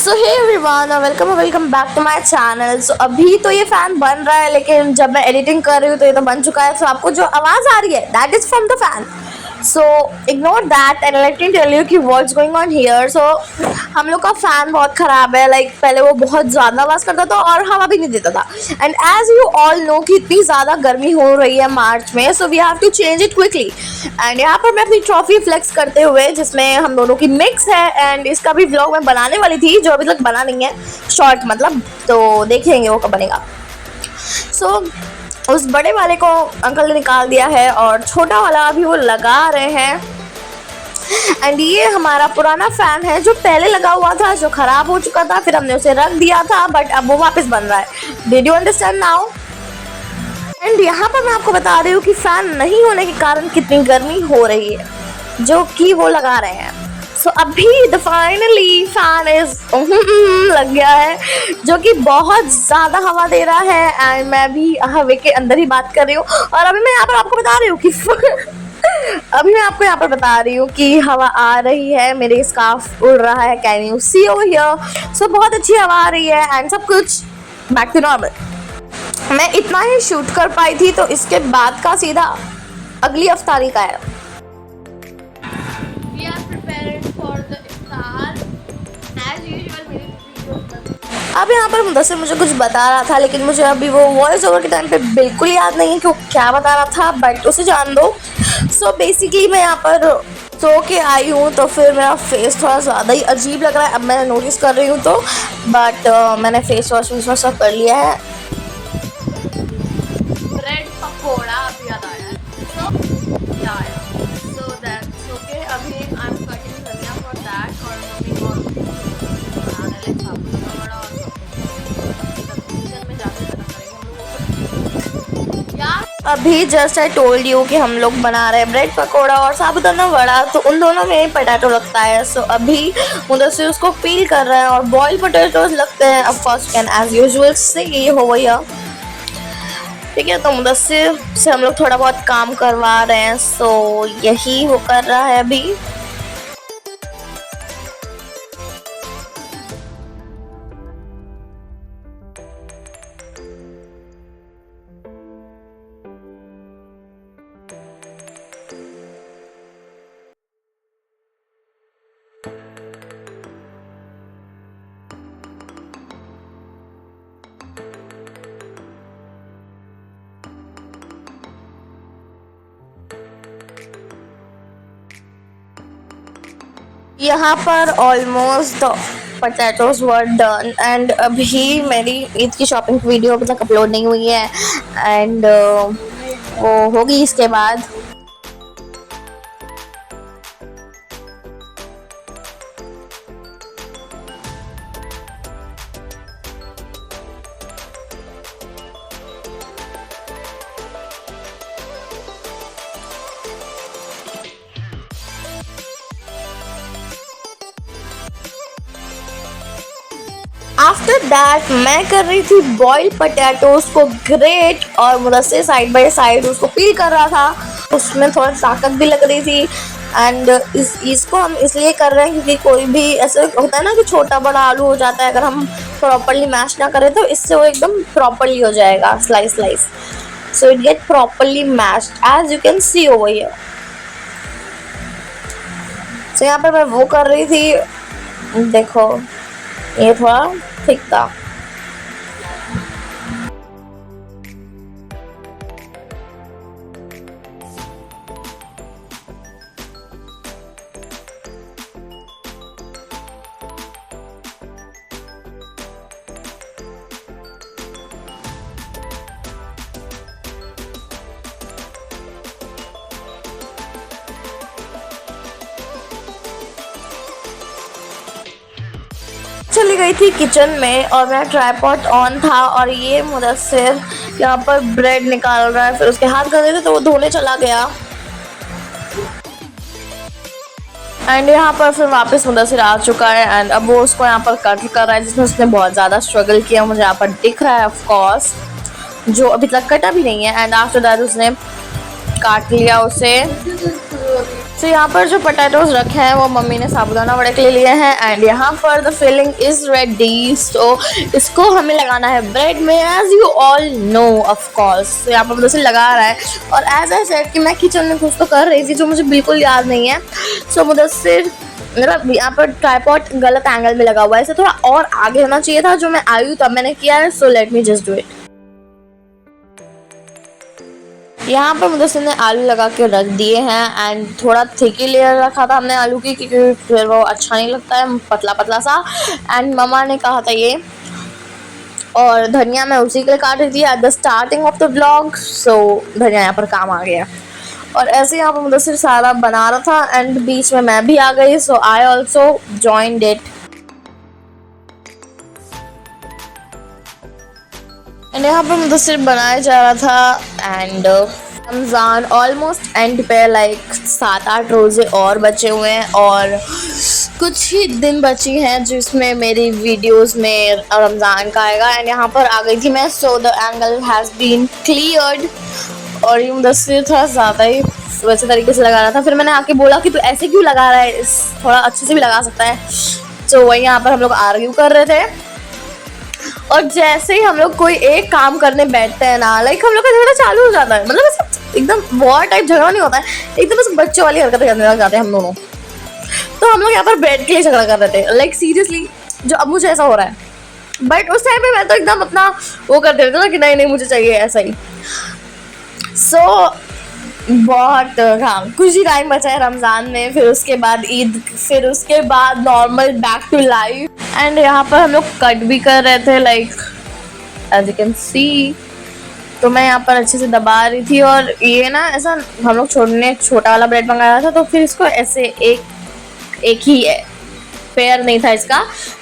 So hey everyone, welcome back to my channel. So अभी तो ये फैन बन रहा है, लेकिन जब मैं एडिटिंग कर रही हूँ तो ये तो बन चुका है। सो आपको जो आवाज़ आ रही है that is from the fan. So ignore that and let me tell you कि what's going on here. So हम लोग का फ़ैन बहुत ख़राब है। लाइक पहले वो बहुत ज़्यादा आवाज़ करता था और हवा भी नहीं देता था। And as you all know कि इतनी ज़्यादा गर्मी हो रही है मार्च में, so we have to change it quickly. And यहाँ पर मैं अपनी ट्रॉफी फ्लेक्स करते हुए, जिसमें हम दोनों की मिक्स है, एंड इसका भी व्लॉग मैं बनाने वाली थी जो अभी तक बना नहीं है, शॉर्ट मतलब, तो देखेंगे वो कब बनेगा। सो उस बड़े वाले को अंकल ने निकाल दिया है और छोटा वाला अभी वो लगा रहे हैं। एंड ये हमारा पुराना फैन है जो पहले लगा हुआ था, जो खराब हो चुका था, फिर हमने उसे रख दिया था, बट अब वो वापस बन रहा है। Did you understand now? And यहाँ पर मैं आपको बता रही हूँ कि फैन नहीं होने के कारण कितनी गर्मी हो रही है, जो कि वो लगा रहे हैं। सो अभी द फाइनली फैन इज लग गया है, जो कि बहुत ज़्यादा हवा दे रहा है। एंड मैं भी हवा के अंदर ही बात कर रही हूँ, और अभी मैं यहाँ पर आपको बता रही हूँ कि अभी मैं आपको यहाँ पर बता रही हूँ कि हवा आ रही है, मेरे स्कार्फ उड़ रहा है। Can you see over here? So बहुत अच्छी हवा आ रही है एंड सब कुछ बैक टू नॉर्मल। मैं इतना ही शूट कर पाई थी, तो इसके बाद का सीधा अगली अफ्तारी का है। We are preparing for the iftar as usual। अब यहाँ पर मुदस्सिर मुझे कुछ बता रहा था, लेकिन मुझे अभी वो वॉइस ओवर के टाइम पे बिल्कुल याद नहीं है कि वो क्या बता रहा था, बट उसे जान दो। सो बेसिकली मैं यहाँ पर सो के आई हूँ, तो फिर मेरा फेस थोड़ा ज़्यादा ही अजीब लग रहा है। अब मैं नोटिस कर रही हूँ तो, बट मैंने फेस वॉश सब कर लिया है। ब्रेड पकोड़ा अभी याद आया है, सो दैट्स ओके। अभी आई एम कटिंग धनिया फॉर दैट, और मम्मी और बनाने ले साबुदाना वड़ा, और किचन में जाके बना करेंगे यार। अभी जस्ट आई टोल्ड यू कि हम लोग बना रहे हैं ब्रेड पकोड़ा और साबुदाना वड़ा, तो उन दोनों में पोटैटो लगता है। सो अभी मुदस्सिर उसको पील कर रहे हैं, और बॉइल्ड पोटैटोज लगते हैं। Of course can as usual से ये हो भैया, ठीक है। तो मुदस्सिर से हम लोग थोड़ा बहुत काम करवा रहे हैं, सो यही वो कर रहा है अभी। यहाँ पर almost potatoes were done, and अभी मेरी ईद की शॉपिंग वीडियो अभी तक अपलोड नहीं हुई है, एंड वो होगी इसके बाद। आफ्टर दैट मैं कर रही थी बॉइल्ड पोटैटोज को ग्रेट, और मुदस्सिर साइड बाय साइड उसको पील कर रहा था। उसमें थोड़ा ताकत भी लग रही थी। एंड इसको हम इसलिए कर रहे हैं क्योंकि कोई भी ऐसे होता है ना कि छोटा बड़ा आलू हो जाता है, अगर हम प्रॉपरली मैश ना करें तो इससे वो एकदम प्रॉपरली हो जाएगा, slice slice. So it get properly mashed as you can see over here. So यहाँ पर मैं वो कर रही थी, देखो ये थोड़ा ठीक था। चली गई थी किचन में, और मेरा ट्राइपॉड ऑन था, और ये मुदस्सिर यहाँ पर ब्रेड निकाल रहा है। फिर उसके हाथ गंदे थे तो वो धोने चला गया, एंड यहाँ पर फिर वापस मुदस्सिर आ चुका है, एंड अब वो उसको यहाँ पर कट कर रहा है, जिसमें उसने बहुत ज़्यादा स्ट्रगल किया, मुझे यहाँ पर दिख रहा है ऑफ कोर्स, जो अभी तक कटा भी नहीं है। एंड आफ्टर दैट उसने काट लिया उसे। तो यहाँ पर जो पोटैटोज रखे हैं वो मम्मी ने साबुदाना वड़े के लिए लिए हैं एंड यहाँ पर द फिलिंग इज रेडी। तो इसको हमें लगाना है ब्रेड में, as you all know of course. तो यहाँ पर मुझे लगा रहा है और एज आई सेड कि मैं किचन में कुछ तो कर रही थी जो मुझे बिल्कुल याद नहीं है। सो मुदस्सिर मेरा यहाँ पर ट्राइपॉड गलत एंगल में लगा हुआ है, इसे थोड़ा और आगे होना चाहिए था। जो मैं आई हूँ तब मैंने किया है, so let me just do it. यहाँ पर मुदस्सिर ने आलू लगा के रख दिए हैं एंड थोड़ा थिक ही लेयर रखा था हमने आलू की, क्योंकि फिर वो अच्छा नहीं लगता है पतला पतला सा। एंड मम्मा ने कहा था ये, और धनिया मैं उसी के लिए काट रही थी at the starting of the vlog. So धनिया यहाँ पर काम आ गया और ऐसे यहाँ पर मुदस्सिर सारा बना रहा था एंड बीच में मैं भी आ गई। So I also joined it and यहाँ पर मुदस्सिर बनाया जा रहा था एंड रमज़ान ऑलमोस्ट एंड पे, लाइक 7-8 रोज़े और बचे हुए हैं और कुछ ही दिन बची हैं जिसमें मेरी वीडियोस में रमज़ान का आएगा। एंड यहाँ पर आ गई थी मैं, so the angle has been cleared. और ये मुदस्सिर था ज़्यादा ही वैसे तरीके से लगा रहा था, फिर मैंने आके बोला कि तू ऐसे क्यों लगा रहा है, थोड़ा अच्छे से भी लगा सकता है। सो वही यहाँ पर हम लोग आर्ग्यू कर रहे थे और जैसे ही हम लोग कोई एक काम करने बैठते हैं ना, लाइक हम लोग का झगड़ा चालू हो जाता है। मतलब ऐसा एकदम वॉर टाइप झगड़ा नहीं होता है, एकदम बस बच्चों वाली हरकतें करने लग जाते हैं हम दोनों। तो हम लोग यहाँ पर ब्रेड के लिए झगड़ा कर रहे थे, लाइक सीरियसली जो अब मुझे ऐसा हो रहा है। बट उस टाइम पे मैं तो एकदम अपना वो कर देती ना कि नहीं नहीं मुझे चाहिए ऐसा ही। सो बहुत हाँ कुछ ही टाइम बचा है रमज़ान में, फिर उसके बाद ईद, फिर उसके बाद normal back to life. And यहाँ पर हम लोग कट भी कर रहे थे, like as you can see. तो मैं यहाँ पर अच्छे से दबा रही थी और ये ना ऐसा हम लोग छोटा वाला ब्रेड मंगाया था, तो फिर इसको ऐसे एक ही है, फेयर नहीं था इसका।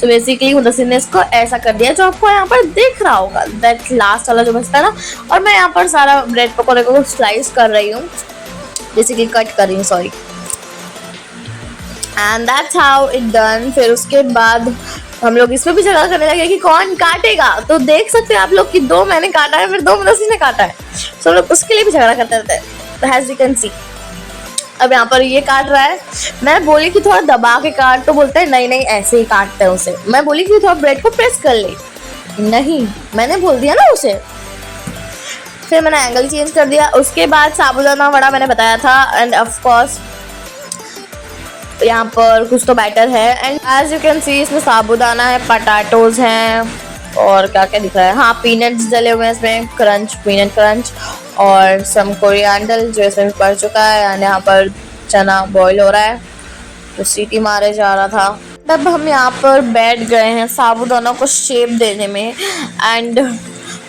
तो बेसिकली मुदस्सिर ने इसको ऐसा कर दिया जो आपको यहाँ पर दिख रहा होगा, दैट लास्ट वाला जो बचता है ना। और मैं यहाँ पर सारा ब्रेड पकौड़े को स्लाइस कर रही हूँ, बेसिकली कट कर रही हूँ, sorry. And that's how it done. फिर उसके बाद हम लोग इसमें भी झगड़ा करने लगे कि कौन काटेगा। तो देख सकते हैं आप लोग कि 2 मैंने काटा है, फिर 2 मुदस्सिर ने काटा है। तो हम लोग उसके लिए भी झगड़ा करते रहते हैं, एज यू कैन सी। अब यहाँ पर ये काट रहा है, मैं बोली कि थोड़ा दबा के काट, तो बोलते हैं नहीं नहीं ऐसे ही काटते हैं उसे। मैं बोली कि थोड़ा ब्रेड को प्रेस कर ले, नहीं मैंने बोल दिया ना उसे। फिर मैंने एंगल चेंज कर दिया। उसके बाद साबुदाना वड़ा मैंने बताया था एंड ऑफ कोर्स यहाँ पर कुछ तो बैटर है। And as you can see इसमें साबुदाना है, पटाटोज हैं और क्या क्या दिख रहा है, हाँ पीनट्स डले हुए हैं इसमें, क्रंच, पीनट क्रंच और सम कोरिएंडर जो इसमें पड़ चुका है। एंड यहाँ पर चना बॉईल हो रहा है, तो सीटी मारे जा रहा था। तब हम यहाँ पर बैठ गए हैं साबुदाना को शेप देने में। एंड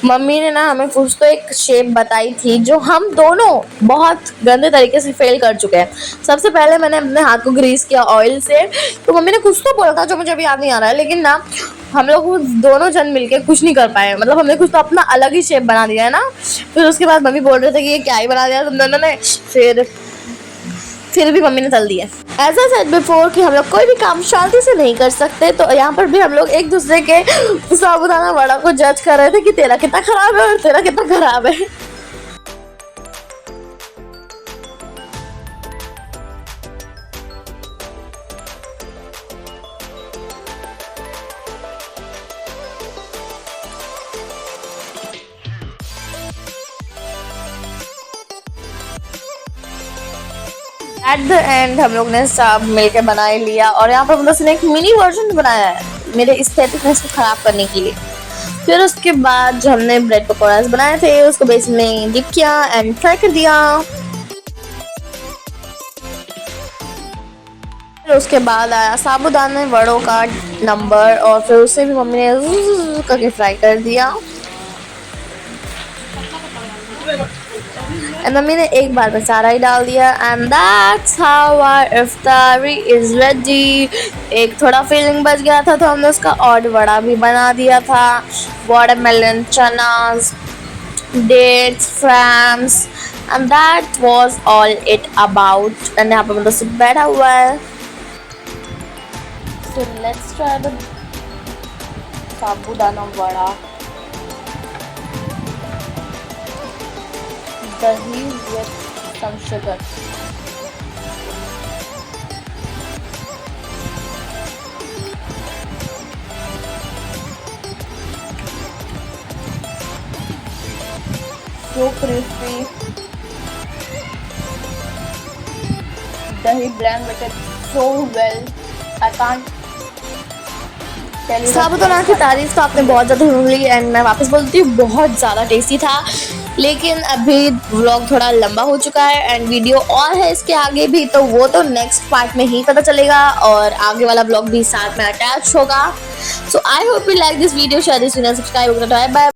मम्मी ने ना हमें कुछ तो एक शेप बताई थी जो हम दोनों बहुत गंदे तरीके से फेल कर चुके हैं। सबसे पहले मैंने अपने हाथ को ग्रीस किया ऑयल से, तो मम्मी ने कुछ तो बोला था जो मुझे अभी याद नहीं आ रहा है, लेकिन ना हम लोग दोनों जन मिलके कुछ नहीं कर पाए। मतलब हमने कुछ तो अपना अलग ही शेप बना दिया है ना। फिर उसके बाद मम्मी बोल रहे थे कि ये क्या ही बना दिया तुम दोनों ने। फिर भी मम्मी ने तल दिया। एज आई सेड बिफोर कि हम लोग कोई भी काम शांति से नहीं कर सकते, तो यहाँ पर भी हम लोग एक दूसरे के साबुदाना वड़ा को जज कर रहे थे कि तेरा कितना खराब है और तेरा कितना खराब है। एट द एंड हम लोग ने सब मिलकर बना ही लिया और यहाँ पर मुदस्सिर ने एक मिनी वर्जन बनाया है मेरे एस्थेटिकनेस को खराब करने के लिए। फिर उसके बाद जो हमने ब्रेड पकौड़ास बनाए थे उसको बेसन में डिप किया एंड फ्राई कर दिया। फिर उसके बाद आया साबुदाना वड़ों का नंबर और फिर उसे भी मम्मी ने करके फ्राई कर दिया। एंड मम्मी ने एक बार में सारा ही डाल दिया। And that's how our iftari is ready. एक थोड़ा फीलिंग बच गया था तो हमने उसका ऑड वड़ा भी बना दिया था, वाटरमेलन, चनास, डेट्स, फ्रैम्स, and that was all it about. And यहाँ पर मतलब सब बैठा हुआ है। So let's try the sabudana vada. Dahi with some sugar. so crispy. Dahi blend with it so well. I can't tell you. साबुदाना की तारीफ तो आपने बहुत ज़्यादा सुन ली एंड मैं वापस बोलती हूँ बहुत ज़्यादा टेस्टी था। लेकिन अभी व्लॉग थोड़ा लंबा हो चुका है एंड वीडियो और है इसके आगे भी, तो वो तो नेक्स्ट पार्ट में ही पता चलेगा और आगे वाला व्लॉग भी साथ में अटैच होगा। So I hope you like this video, share this video, subscribe, bye bye.